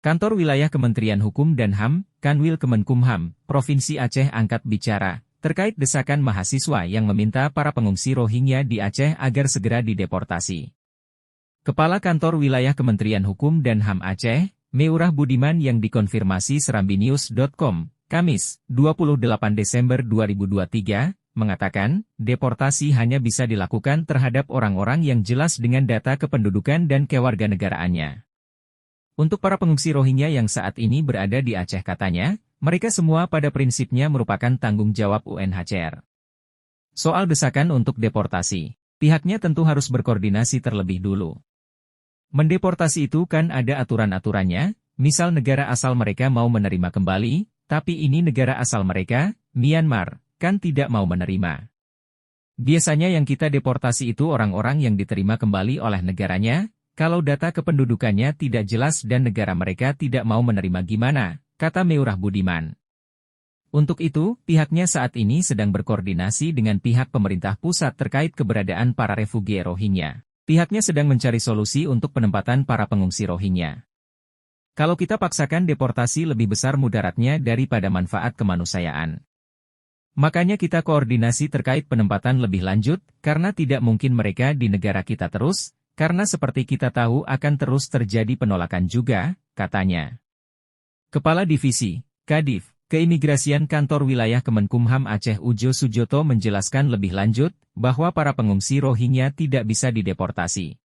Kantor Wilayah Kementerian Hukum dan HAM, Kanwil Kemenkumham, Provinsi Aceh angkat bicara terkait desakan mahasiswa yang meminta para pengungsi Rohingya di Aceh agar segera dideportasi. Kepala Kantor Wilayah Kementerian Hukum dan HAM Aceh, Meurah Budiman yang dikonfirmasi serambinews.com, Kamis, 28 Desember 2023, mengatakan, deportasi hanya bisa dilakukan terhadap orang-orang yang jelas dengan data kependudukan dan kewarganegaraannya. Untuk para pengungsi Rohingya yang saat ini berada di Aceh katanya, mereka semua pada prinsipnya merupakan tanggung jawab UNHCR. Soal desakan untuk deportasi, pihaknya tentu harus berkoordinasi terlebih dulu. Mendeportasi itu kan ada aturan-aturannya, misal negara asal mereka mau menerima kembali, tapi ini negara asal mereka, Myanmar, kan tidak mau menerima. Biasanya yang kita deportasi itu orang-orang yang diterima kembali oleh negaranya, kalau data kependudukannya tidak jelas dan negara mereka tidak mau menerima gimana, kata Meurah Budiman. Untuk itu, pihaknya saat ini sedang berkoordinasi dengan pihak pemerintah pusat terkait keberadaan para refugie Rohingya. Pihaknya sedang mencari solusi untuk penempatan para pengungsi Rohingya. Kalau kita paksakan deportasi lebih besar mudaratnya daripada manfaat kemanusiaan. Makanya kita koordinasi terkait penempatan lebih lanjut, karena tidak mungkin mereka di negara kita terus, karena seperti kita tahu akan terus terjadi penolakan juga, katanya. Kepala Divisi, Kadif, Keimigrasian Kantor Wilayah Kemenkumham Aceh Ujo Sujoto menjelaskan lebih lanjut, bahwa para pengungsi Rohingya tidak bisa dideportasi.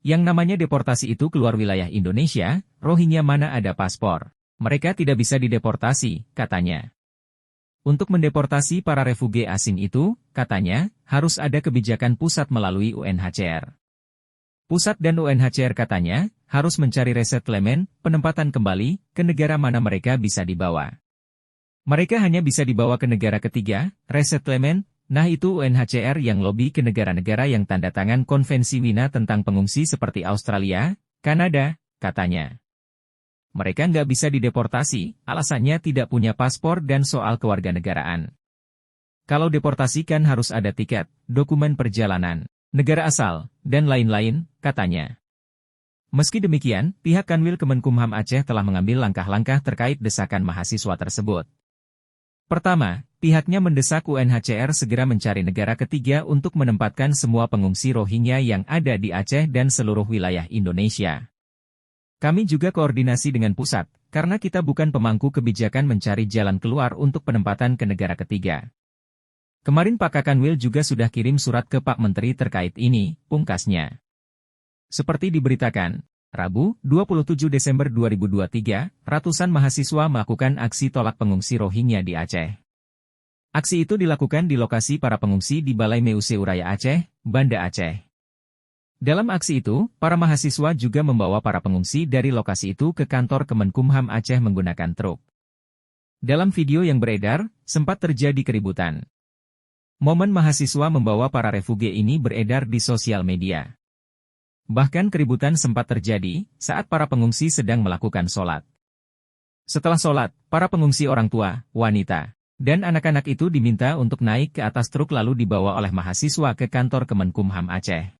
Yang namanya deportasi itu keluar wilayah Indonesia, Rohingya mana ada paspor. Mereka tidak bisa dideportasi, katanya. Untuk mendeportasi para refugie asing itu, katanya, harus ada kebijakan pusat melalui UNHCR. Pusat dan UNHCR katanya, harus mencari resettlement, penempatan kembali, ke negara mana mereka bisa dibawa. Mereka hanya bisa dibawa ke negara ketiga, resettlement, nah itu UNHCR yang lobby ke negara-negara yang tanda tangan Konvensi Wina tentang pengungsi seperti Australia, Kanada, katanya. Mereka nggak bisa dideportasi, alasannya tidak punya paspor dan soal kewarganegaraan. Kalau deportasi kan harus ada tiket, dokumen perjalanan, negara asal, dan lain-lain, katanya. Meski demikian, pihak Kanwil Kemenkumham Aceh telah mengambil langkah-langkah terkait desakan mahasiswa tersebut. Pertama, pihaknya mendesak UNHCR segera mencari negara ketiga untuk menempatkan semua pengungsi Rohingya yang ada di Aceh dan seluruh wilayah Indonesia. Kami juga koordinasi dengan pusat, karena kita bukan pemangku kebijakan mencari jalan keluar untuk penempatan ke negara ketiga. Kemarin Pak Kakanwil juga sudah kirim surat ke Pak Menteri terkait ini, pungkasnya. Seperti diberitakan, Rabu, 27 Desember 2023, ratusan mahasiswa melakukan aksi tolak pengungsi Rohingya di Aceh. Aksi itu dilakukan di lokasi para pengungsi di Balai Meuse Uraya Aceh, Banda Aceh. Dalam aksi itu, para mahasiswa juga membawa para pengungsi dari lokasi itu ke kantor Kemenkumham Aceh menggunakan truk. Dalam video yang beredar, sempat terjadi keributan. Momen mahasiswa membawa para refugie ini beredar di sosial media. Bahkan keributan sempat terjadi saat para pengungsi sedang melakukan sholat. Setelah sholat, para pengungsi orang tua, wanita, dan anak-anak itu diminta untuk naik ke atas truk lalu dibawa oleh mahasiswa ke kantor Kemenkumham Aceh.